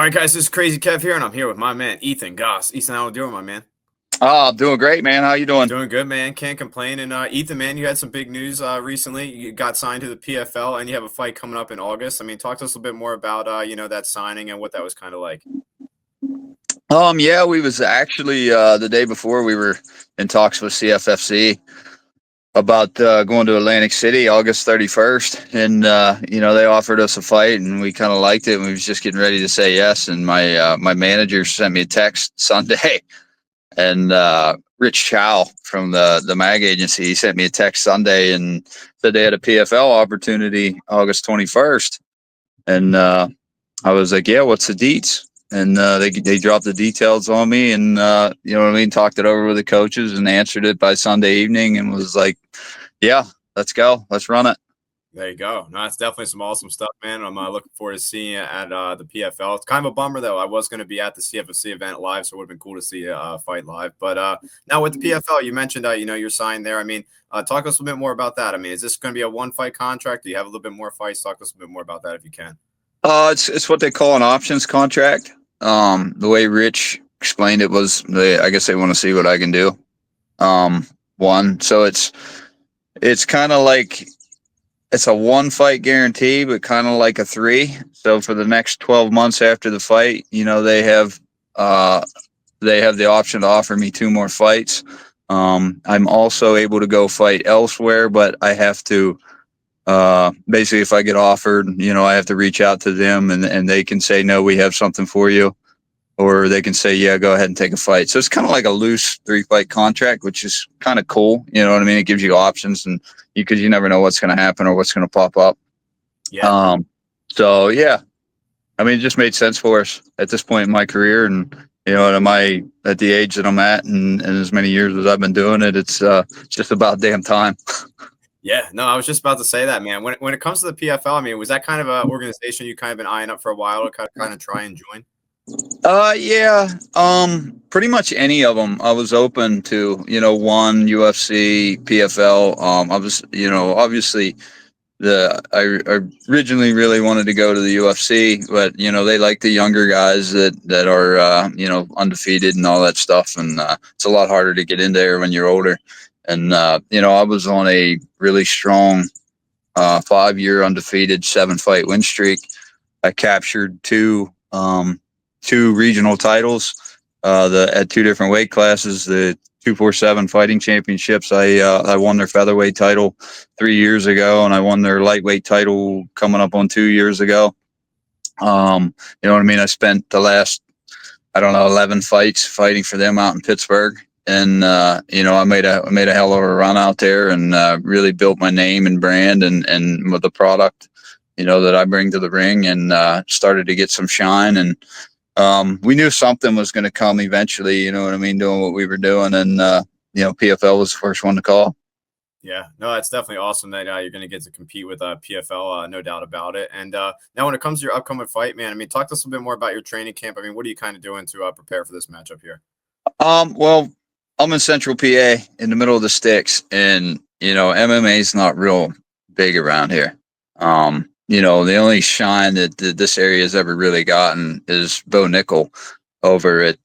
right, guys, this is Crazy Kev here, and I'm here with my man, Ethan Goss. Ethan, how you doing, my man? Oh, I'm doing great, man. How you doing? Doing good, man. Can't complain. And Ethan, man, you had some big news recently. You got signed to the PFL, and you have a fight coming up in August. I mean, talk to us a little bit more about that signing and what that was kind of like. Yeah, we was actually the day before we were in talks with CFFC about going to Atlantic City August 31st, and they offered us a fight, and we kind of liked it, and we was just getting ready to say yes, and my manager sent me a text Sunday, and Rich Chow from the mag agency, he sent me a text Sunday and said they had a PFL opportunity August 21st, and I was like, yeah, what's the deets? And they dropped the details on me, and you know what I mean, talked it over with the coaches and answered it by Sunday evening, and was like, yeah, let's go, let's run it. There you go. No, it's definitely some awesome stuff, man. I'm looking forward to seeing you at the PFL. It's kind of a bummer, though. I was going to be at the CFFC event live, so it would have been cool to see you fight live. But now with the PFL, you mentioned, you're signed there. I mean, talk to us a little bit more about that. I mean, is this going to be a one-fight contract? Do you have a little bit more fights? Talk to us a bit more about that if you can. It's what they call an options contract. The way Rich explained it was, I guess they want to see what I can do. So it's kind of like it's a one fight guarantee, but kind of like a three. So for the next 12 months after the fight, they have the option to offer me two more fights. I'm also able to go fight elsewhere, but I have to basically, if I get offered, I have to reach out to them, and they can say, no, we have something for you, or they can say, yeah, go ahead and take a fight. So it's kind of like a loose 3-fight contract, which is kind of cool. You know what I mean? It gives you options, and because you never know what's going to happen or what's going to pop up. Yeah. So yeah, I mean, it just made sense for us at this point in my career, and at the age that I'm at, and as many years as I've been doing it, it's just about damn time. Yeah, no, I was just about to say that, man. When it comes to the PFL, I mean, was that kind of an organization you kind of been eyeing up for a while to kind of try and join? Yeah. Pretty much any of them. I was open to, one UFC, PFL. I was, obviously I originally really wanted to go to the UFC, but they like the younger guys that are undefeated and all that stuff, and it's a lot harder to get in there when you're older. And I was on a really strong 5-year undefeated 7-fight win streak. I captured two regional titles, at two different weight classes. The 247 fighting championships. I won their featherweight title 3 years ago, and I won their lightweight title coming up on 2 years ago. You know what I mean? I spent the last, 11 fights fighting for them out in Pittsburgh. And, I made a hell of a run out there, and really built my name and brand and with the product, that I bring to the ring, and started to get some shine. And we knew something was going to come eventually, you know what I mean, doing what we were doing. And, PFL was the first one to call. Yeah, no, that's definitely awesome that you're going to get to compete with PFL, no doubt about it. And now when it comes to your upcoming fight, man, I mean, talk to us a bit more about your training camp. I mean, what are you kind of doing to prepare for this matchup here? Well, I'm in Central PA in the middle of the sticks, and MMA is not real big around here. The only shine that this area has ever really gotten is Bo Nickel over at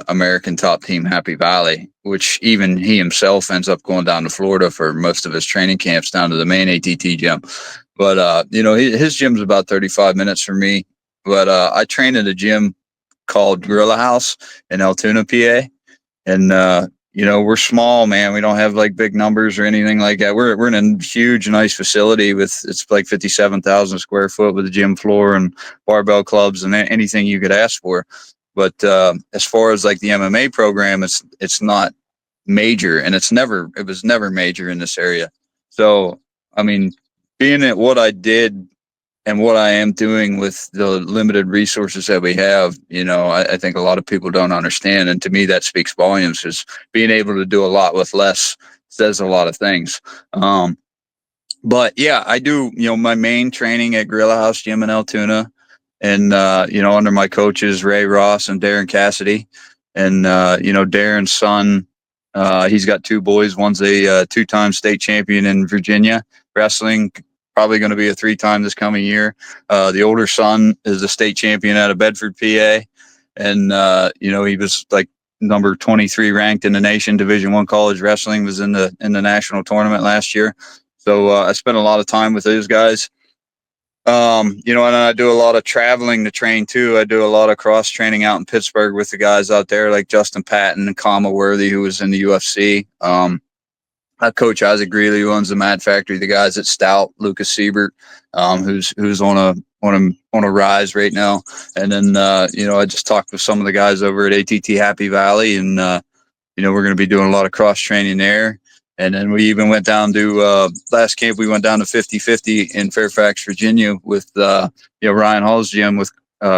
American Top Team Happy Valley, which even he himself ends up going down to Florida for most of his training camps, down to the main ATT gym. But his gym's about 35 minutes from me. But I train at a gym called Gorilla House in Altoona, PA, and we're small, man. We don't have like big numbers or anything like that. We're in a huge, nice facility it's like 57,000 square foot with a gym floor and barbell clubs and anything you could ask for. But as far as like the MMA program, it's not major, and it was never major in this area. So, I mean, being at what I did and what I am doing with the limited resources that we have, I think a lot of people don't understand. And to me, that speaks volumes, because being able to do a lot with less says a lot of things. But yeah, I do, my main training at Gorilla House Gym in Altoona, and, under my coaches, Ray Ross and Darren Cassidy. And, Darren's son, he's got two boys. One's a 2-time state champion in Virginia wrestling, probably going to be a 3-time this coming year. The older son is a state champion out of Bedford, PA. And, he was like number 23 ranked in the nation. Division I college wrestling was in the national tournament last year. So I spent a lot of time with those guys. And I do a lot of traveling to train too. I do a lot of cross training out in Pittsburgh with the guys out there like Justin Patton and Kama Worthy, who was in the UFC. Coach Isaac Greeley, who owns the Mad Factory, the guys at Stout, Lucas Siebert, who's on a rise right now. And then I just talked with some of the guys over at ATT Happy Valley, and we're going to be doing a lot of cross training there. And then we even went down to last camp. We went down to 50-50 in Fairfax, Virginia, with Ryan Hall's gym with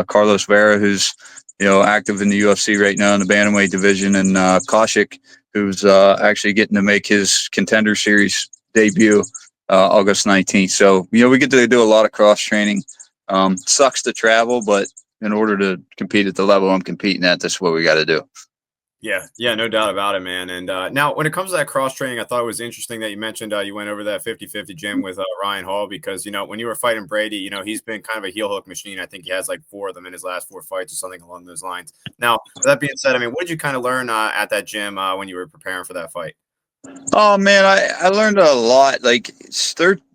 Carlos Vera, who's active in the UFC right now in the bantamweight division, and Kaushik, who's actually getting to make his Contender Series debut August 19th. So we get to do a lot of cross training. Sucks to travel, but in order to compete at the level I'm competing at, that's what we got to do. Yeah, no doubt about it, man. And now when it comes to that cross training, I thought it was interesting that you mentioned you went over that 50-50 gym with Ryan Hall, because, when you were fighting Brady, he's been kind of a heel hook machine. I think he has like 4 of them in his last 4 fights or something along those lines. Now, with that being said, I mean, what did you kind of learn at that gym when you were preparing for that fight? Oh man, I learned a lot. Like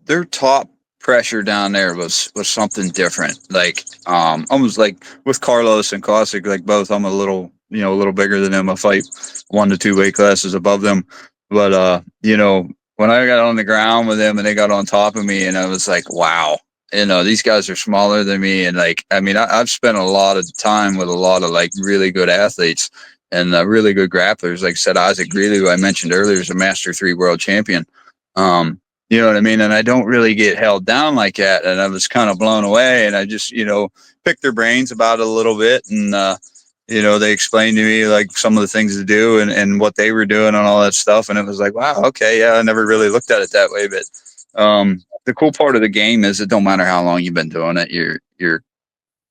their top pressure down there was something different. Like almost like with Carlos and Kaushik, like both, I'm a little bigger than them. I fight 1 to 2 weight classes above them. But when I got on the ground with them and they got on top of me, and I was like, wow, these guys are smaller than me. And like, I mean, I've spent a lot of time with a lot of like really good athletes and really good grapplers. Like I said, Isaac Greeley, who I mentioned earlier, is a Master 3 world champion. You know what I mean? And I don't really get held down like that. And I was kind of blown away, and I just, picked their brains about it a little bit. And, they explained to me like some of the things to do and what they were doing and all that stuff. And it was like, wow, okay. Yeah. I never really looked at it that way, but, the cool part of the game is it don't matter how long you've been doing it.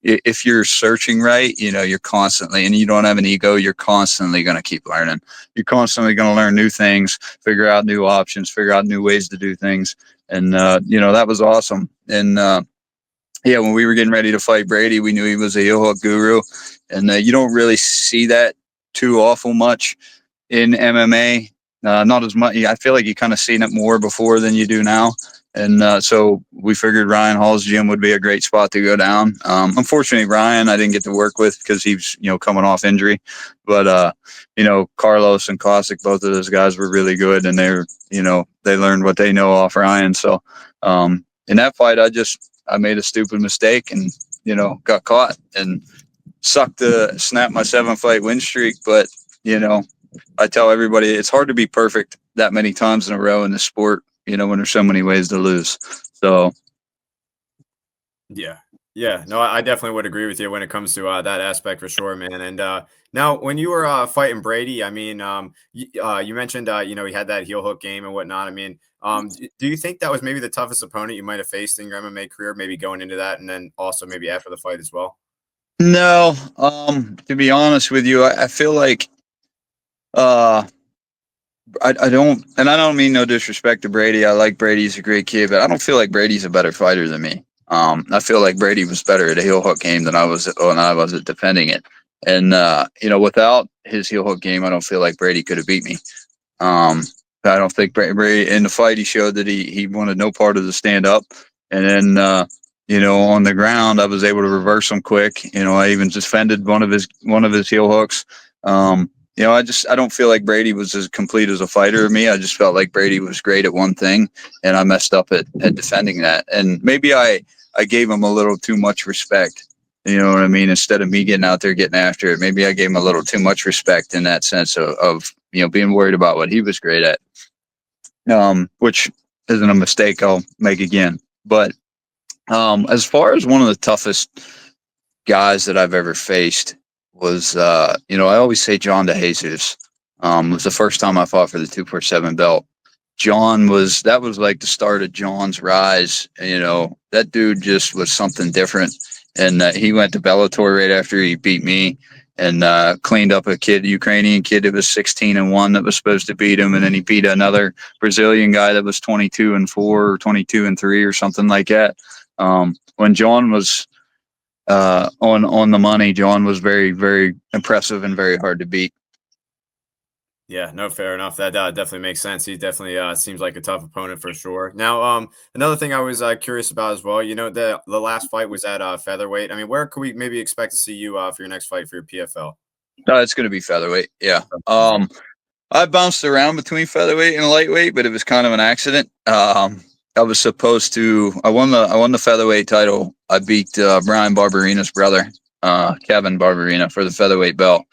If you're searching right, you're constantly, and you don't have an ego, you're constantly going to keep learning. You're constantly going to learn new things, figure out new options, figure out new ways to do things. And, that was awesome. And, when we were getting ready to fight Brady, we knew he was a heel hook guru, and you don't really see that too awful much in MMA. Not as much. I feel like you kind of seen it more before than you do now. And so we figured Ryan Hall's gym would be a great spot to go down. Unfortunately, Ryan, I didn't get to work with because he's, coming off injury. But, Carlos and Kaushik, both of those guys were really good, and they learned what they know off Ryan. So in that fight, I made a stupid mistake and, got caught and sucked to snap my 7-fight win streak. But, I tell everybody it's hard to be perfect that many times in a row in the sport, when there's so many ways to lose. So. Yeah. No, I definitely would agree with you when it comes to that aspect for sure, man. And now when you were fighting Brady, I mean, you mentioned, he had that heel hook game and whatnot. I mean, do you think that was maybe the toughest opponent you might have faced in your MMA career, maybe going into that, and then also maybe after the fight as well? No, to be honest with you, I feel like, I don't, and I don't mean no disrespect to Brady. I like Brady. He's a great kid, but I don't feel like Brady's a better fighter than me. I feel like Brady was better at a heel hook game than I was when I was at defending it. And, without his heel hook game, I don't feel like Brady could have beat me. I don't think Brady in the fight, he showed that he wanted no part of the stand up. And then, on the ground, I was able to reverse him quick. I even defended one of his heel hooks. I don't feel like Brady was as complete as a fighter as me. I just felt like Brady was great at one thing, and I messed up at defending that. And maybe I gave him a little too much respect. You know what I mean? Instead of me getting out there getting after it, maybe I gave him a little too much respect in that sense of being worried about what he was great at, which isn't a mistake I'll make again. But as far as one of the toughest guys that I've ever faced was, I always say John DeJesus. Was the first time I fought for the 247 belt. That was like the start of John's rise. That dude just was something different. And he went to Bellator right after he beat me. and cleaned up a Ukrainian kid that was 16-1 that was supposed to beat him, and then he beat another Brazilian guy that was 22-4 or 22-3 or something like that. When John was on the money, John was very, very impressive and very hard to beat. Yeah, no, fair enough. That definitely makes sense. He definitely seems like a tough opponent for sure. Now, another thing I was curious about as well. You know, the last fight was at featherweight. I mean, where could we maybe expect to see you for your next fight for your PFL? It's going to be featherweight. Yeah. I bounced around between featherweight and lightweight, but it was kind of an accident. I was supposed to. I won the featherweight title. I beat Brian Barberina's brother, Kevin Barberina, for the featherweight belt,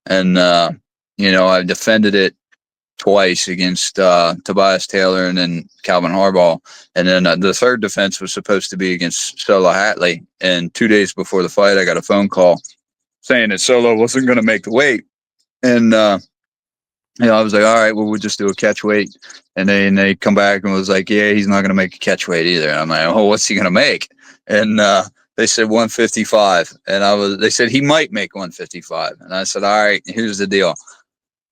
and I defended it twice against Tobias Taylor and then Calvin Harbaugh, and then the third defense was supposed to be against Solo Hatley. And 2 days before the fight, I got a phone call saying that Solo wasn't going to make the weight, and I was like, all right, well, we'll just do a catch weight. And they come back and was like, yeah, he's not going to make a catch weight either. And I'm like, oh, what's he going to make? And they said 155. And they said he might make 155. And I said, all right, here's the deal.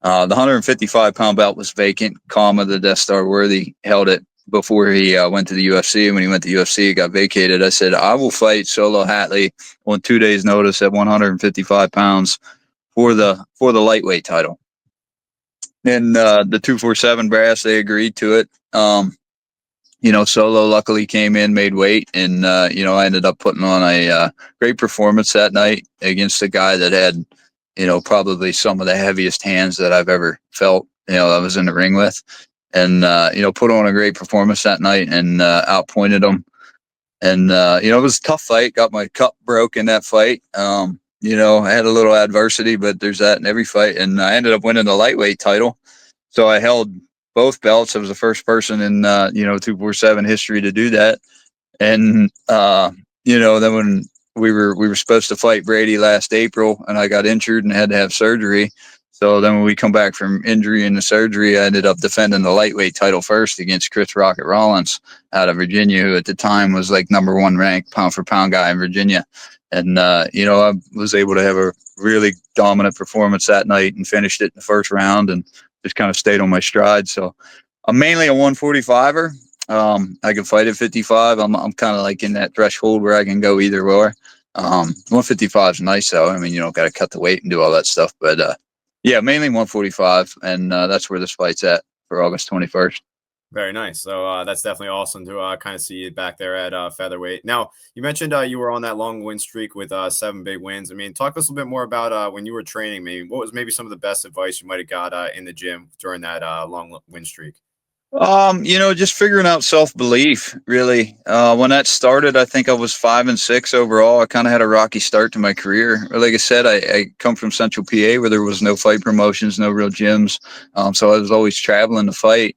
The 155-pound belt was vacant. Kama, the Death Star Worthy, held it before he went to the UFC. And when he went to the UFC, it got vacated. I said, I will fight Solo Hatley on 2 days' notice at 155 pounds for the lightweight title. And the 247 brass, they agreed to it. Solo luckily came in, made weight, and I ended up putting on a great performance that night against a guy that had, probably some of the heaviest hands that I've ever felt. I was in the ring with, and put on a great performance that night and outpointed him. And it was a tough fight. Got my cup broke in that fight. I had a little adversity, but there's that in every fight. And I ended up winning the lightweight title. So I held both belts. I was the first person in, 247 history to do that. And, then when we were supposed to fight Brady last April, and I got injured and had to have surgery. So then when we come back from injury and the surgery, I ended up defending the lightweight title first against Chris Rocket Rollins out of Virginia, who at the time was like number 1 ranked pound for pound guy in Virginia. And, I was able to have a really dominant performance that night and finished it in the first round and just kind of stayed on my stride. So I'm mainly a 145er. I can fight at 55. I'm kind of like in that threshold where I can go either or. 155 is nice though. I mean, you don't got to cut the weight and do all that stuff, but, yeah, mainly 145. And, that's where this fight's at for August 21st. Very nice. So that's definitely awesome to kind of see you back there at featherweight. Now, you mentioned you were on that long win streak with 7 big wins. I mean, talk to us a little bit more about when you were training. Maybe what was maybe some of the best advice you might have got in the gym during that long win streak? Just figuring out self-belief, really. When that started, I think I was 5-6 overall. I kind of had a rocky start to my career. Like I said, I come from Central PA where there was no fight promotions, no real gyms. So I was always traveling to fight.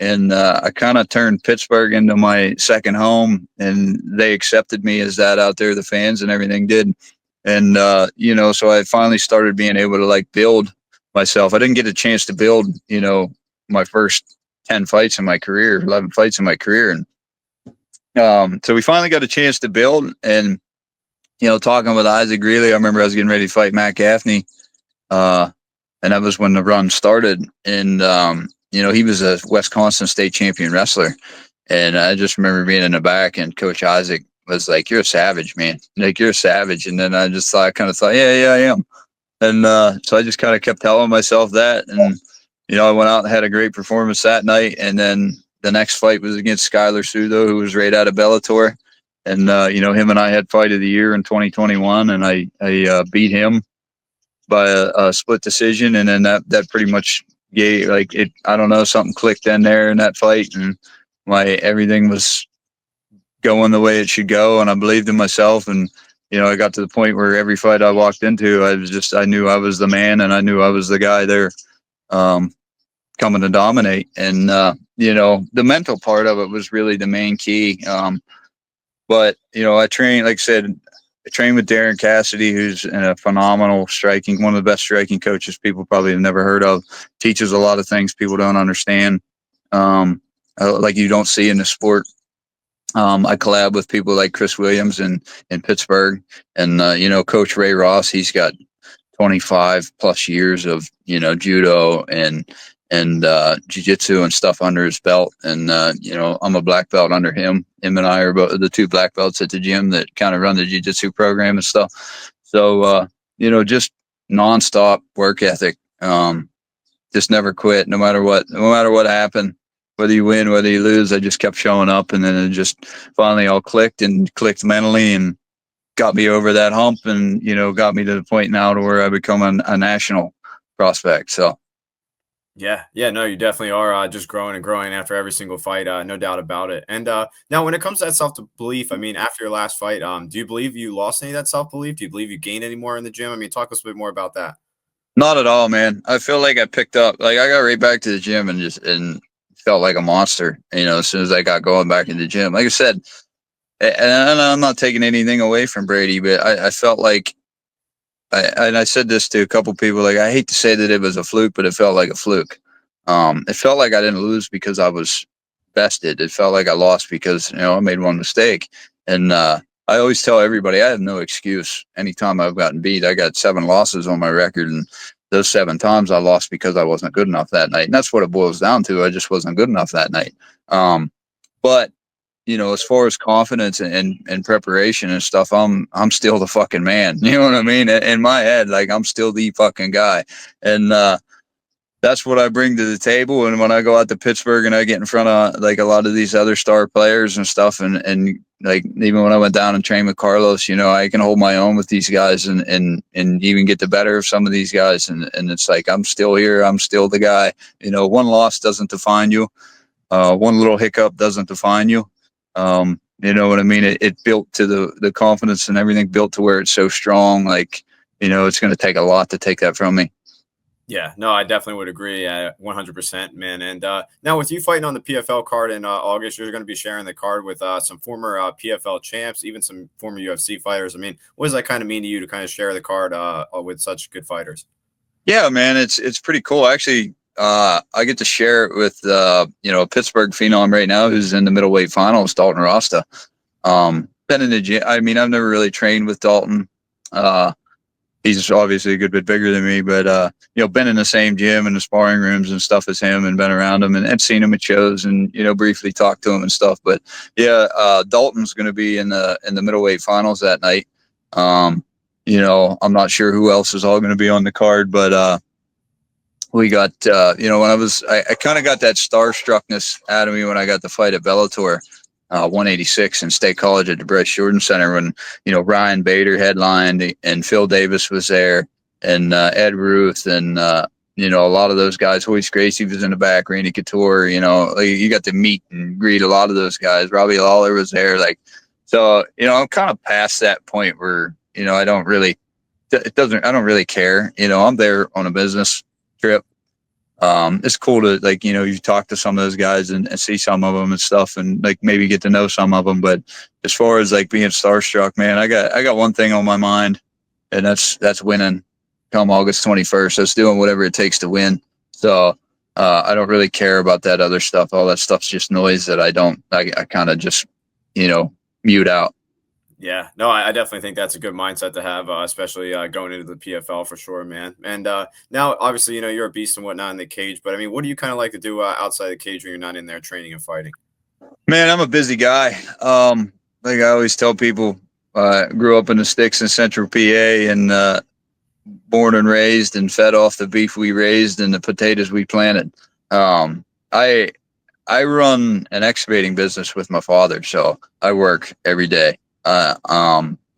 And I kind of turned Pittsburgh into my second home, and they accepted me as that out there. The fans and everything did. And, so I finally started being able to build myself. I didn't get a chance to build, my first 10 fights in my career, 11 fights in my career. And so we finally got a chance to build. And, talking with Isaac Greeley, I remember I was getting ready to fight Matt Gaffney. And that was when the run started. And, he was a Wisconsin state champion wrestler. And I just remember being in the back and Coach Isaac was like, you're a savage, man. Like, you're a savage. And then I kind of thought, yeah, I am. And so I just kind of kept telling myself that. And, I went out and had a great performance that night. And then the next fight was against Skylar Sudo, who was right out of Bellator. And, him and I had fight of the year in 2021. And I beat him by a split decision. And then that pretty much gave I don't know, something clicked in there in that fight, and everything was going the way it should go. And I believed in myself. And, I got to the point where every fight I walked into, I knew I was the man, and I knew I was the guy there, coming to dominate. And, the mental part of it was really the main key. But, I trained, like I said, I trained with Darren Cassidy, who's a phenomenal one of the best striking coaches people probably have never heard of. Teaches a lot of things people don't understand, like you don't see in the sport. I collab with people like Chris Williams in Pittsburgh, and Coach Ray Ross. He's got 25 plus years of, you know, judo and jiu-jitsu and stuff under his belt. And, you know, I'm a black belt under him. Him and I are both the two black belts at the gym that kind of run the jiu-jitsu program and stuff. So, you know, just nonstop work ethic. Just never quit, no matter what happened, whether you win, whether you lose. I just kept showing up, and then it just finally all clicked mentally and got me over that hump, and, you know, got me to the point now to where I become a national prospect. So Yeah, no, you definitely are just growing and growing after every single fight, no doubt about it. And now, when it comes to that self belief, I mean, after your last fight, do you believe you lost any of that self belief? Do you believe you gained any more in the gym? I mean, talk us a bit more about that. not at all, man. I feel like I picked up, like I got right back to the gym and felt like a monster, you know, as soon as I got going back in the gym. Like I said, and I'm not taking anything away from Brady, but I felt like, and I said this to a couple people, like, I hate to say that it was a fluke, but it felt like a fluke. It felt like I didn't lose because I was bested. It felt like I lost because, you know, I made one mistake. And I always tell everybody I have no excuse. Anytime I've gotten beat, I got 7 losses on my record, and those 7 times I lost because I wasn't good enough that night. And that's what it boils down to. I just wasn't good enough that night. But you know, as far as confidence and preparation and stuff, I'm still the fucking man. You know what I mean? In my head, like, I'm still the fucking guy. And that's what I bring to the table. And when I go out to Pittsburgh and I get in front of like a lot of these other star players and stuff, and like even when I went down and trained with Carlos, you know, I can hold my own with these guys and even get the better of some of these guys. And it's like, I'm still here. I'm still the guy. You know, one loss doesn't define you. One little hiccup doesn't define you. You know what I mean? It built to the confidence and everything built to where it's so strong. Like, you know, it's going to take a lot to take that from me. Yeah, no, I definitely would agree 100%, man. And now, with you fighting on the PFL card in August, you're going to be sharing the card with some former PFL champs, even some former UFC fighters. I mean, what does that kind of mean to you to kind of share the card with such good fighters? Yeah, man, it's pretty cool. Actually, I get to share it with you know, a Pittsburgh phenom right now who's in the middleweight finals, Dalton Rasta. Been in the gym. I mean, I've never really trained with Dalton. He's obviously a good bit bigger than me, but you know, been in the same gym and the sparring rooms and stuff as him, and been around him and seen him at shows, and, you know, briefly talked to him and stuff. But yeah, Dalton's going to be in the middleweight finals that night. You know, I'm not sure who else is all going to be on the card, but we got, you know, when I kind of got that starstruckness out of me when I got the fight at Bellator 186 in State College at the Bryce Jordan Center, when, you know, Ryan Bader headlined and Phil Davis was there, and Ed Ruth, and you know, a lot of those guys. Hoyce Gracie was in the back, Randy Couture. You know, like, you got to meet and greet a lot of those guys. Robbie Lawler was there. Like, so, you know, I'm kind of past that point where, you know, I don't really care. You know, I'm there on a business trip. It's cool to, like, you know, you talk to some of those guys and see some of them and stuff, and like maybe get to know some of them. But as far as like being starstruck, man, I got one thing on my mind, and that's winning come August 21st. That's doing whatever it takes to win. So I don't really care about that other stuff. All that stuff's just noise that I kind of just, you know, mute out. Yeah, no, I definitely think that's a good mindset to have, especially going into the PFL for sure, man. And now, obviously, you know, you're a beast and whatnot in the cage, but I mean, what do you kind of like to do outside the cage when you're not in there training and fighting? Man, I'm a busy guy. Like I always tell people, grew up in the sticks in Central PA, and born and raised and fed off the beef we raised and the potatoes we planted. Um, I I run an excavating business with my father, so I work every day.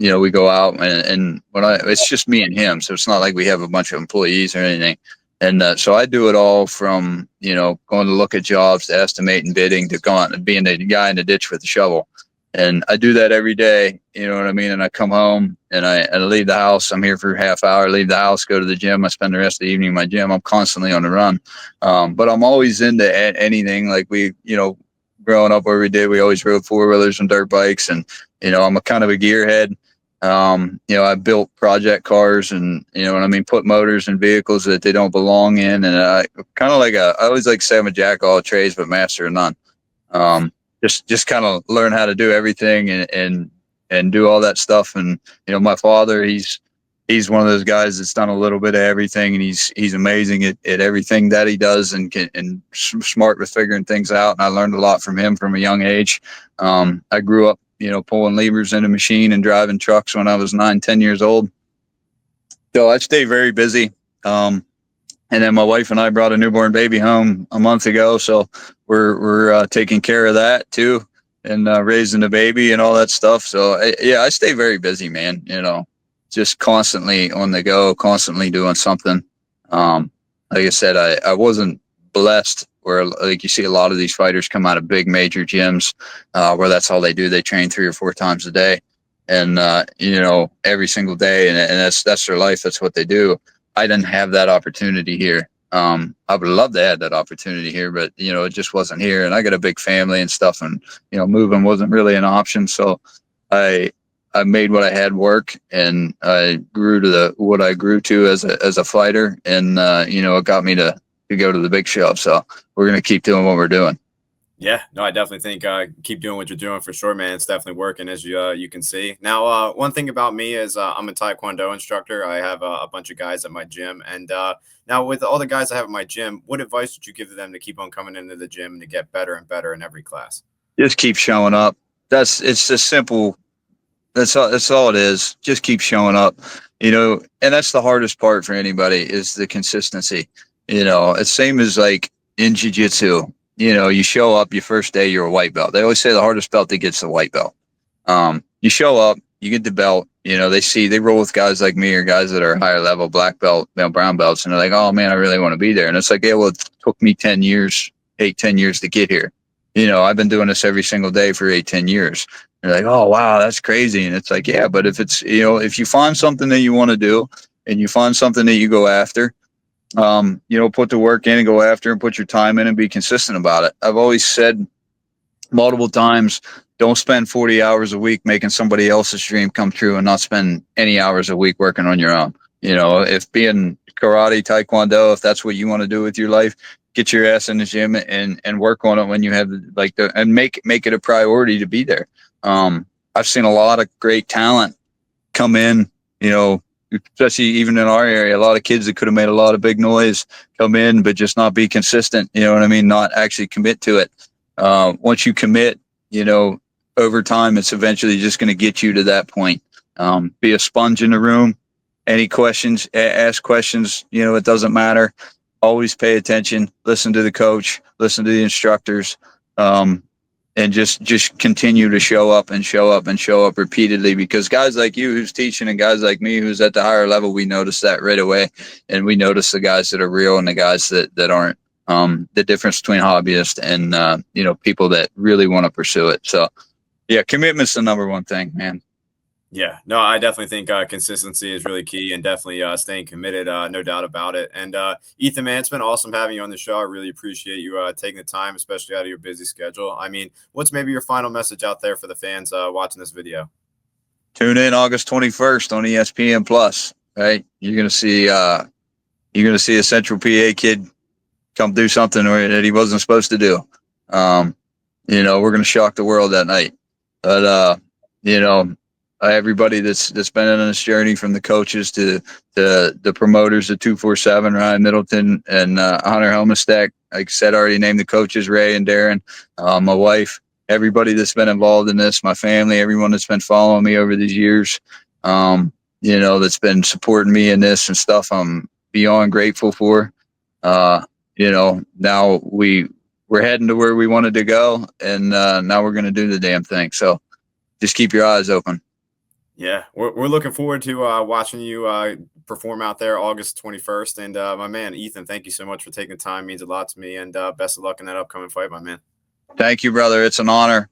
You know, we go out and it's just me and him, so it's not like we have a bunch of employees or anything. And so I do it all from, you know, going to look at jobs to estimating, bidding, to going and being the guy in the ditch with the shovel. And I do that every day, you know what I mean? And I come home and I leave the house. I'm here for a half hour, leave the house, go to the gym. I spend the rest of the evening in my gym. I'm constantly on the run. But I'm always into anything. Like, we, you know, growing up where we did, we always rode 4-wheelers and dirt bikes. And, you know, I'm a kind of a gearhead. You know, I built project cars, and, you know what I mean, put motors in vehicles that they don't belong in. And I kind of I always like to say I'm a jack of all trades, but master of none. Just kind of learn how to do everything and do all that stuff. And, you know, my father, he's he's one of those guys that's done a little bit of everything, and he's amazing at everything that he does, and smart with figuring things out. And I learned a lot from him from a young age. I grew up, pulling levers in a machine and driving trucks when I was 9, 10 years old. So I stay very busy. And then my wife and I brought a newborn baby home a month ago, so we're taking care of that too, and raising the baby and all that stuff. So I stay very busy, man. Just constantly on the go, constantly doing something. Like I said, I wasn't blessed where, like, you see a lot of these fighters come out of big major gyms where that's all they do. They train 3 or 4 times a day, and every single day, and that's their life. That's what they do. I didn't have that opportunity here. I would love to have that opportunity here, but it just wasn't here. And I got a big family and stuff, and moving wasn't really an option. So I made what I had work, and I grew to what I grew to as a fighter, and it got me to go to the big show. So we're gonna keep doing what we're doing. Yeah, no, I definitely think keep doing what you're doing for sure, man. It's definitely working, as you can see. Now, one thing about me is I'm a Taekwondo instructor. I have a bunch of guys at my gym, and now with all the guys I have at my gym, what advice would you give to them to keep on coming into the gym and to get better and better in every class? Just keep showing up. It's just simple. That's all it is. Just keep showing up. And that's the hardest part for anybody is the consistency. It's same as like in jiu-jitsu. You show up your first day, you're a white belt. They always say the hardest belt that gets the white belt. You show up, you get the belt. They roll with guys like me or guys that are higher level, black belt, brown belts, and they're like, "Oh man, I really want to be there." And it's like, "Yeah, well, it took me 10 years to get here. I've been doing this every single day for 8, 10 years." They're like, "Oh wow, that's crazy." And it's like, yeah, but if it's if you find something that you want to do, and you find something that you go after, put the work in and go after and put your time in and be consistent about it. I've always said multiple times, don't spend 40 hours a week making somebody else's dream come true and not spend any hours a week working on your own. If being karate, taekwondo, if that's what you want to do with your life, get your ass in the gym and work on it when you have and make it a priority to be there. I've seen a lot of great talent come in, especially even in our area, a lot of kids that could have made a lot of big noise come in, but just not be consistent. You know what I mean? Not actually commit to it. Once you commit, over time, it's eventually just going to get you to that point. Be a sponge in the room. Any questions, ask questions. It doesn't matter. Always pay attention. Listen to the coach. Listen to the instructors. And just continue to show up and show up and show up repeatedly, because guys like you who's teaching and guys like me who's at the higher level, we notice that right away. And we notice the guys that are real and the guys that aren't. The difference between hobbyists and, people that really want to pursue it. So, yeah, commitment's the number one thing, man. Yeah, no, I definitely think consistency is really key, and definitely staying committed, no doubt about it. And Ethan, man, it's been awesome having you on the show. I really appreciate you taking the time, especially out of your busy schedule. I mean, what's maybe your final message out there for the fans watching this video? Tune in August 21st on ESPN Plus. Right, you're gonna see a Central PA kid come do something that he wasn't supposed to do. We're gonna shock the world that night. But everybody that's been on this journey, from the coaches to the promoters, the 247, Ryan Middleton and Hunter Helmesteck. Like I said, I already named the coaches, Ray and Darren, my wife, everybody that's been involved in this, my family, everyone that's been following me over these years, that's been supporting me in this and stuff. I'm beyond grateful for. Now we're heading to where we wanted to go, and now we're going to do the damn thing. So just keep your eyes open. Yeah, we're looking forward to watching you perform out there August 21st. And my man, Ethan, thank you so much for taking the time. It means a lot to me. And best of luck in that upcoming fight, my man. Thank you, brother. It's an honor.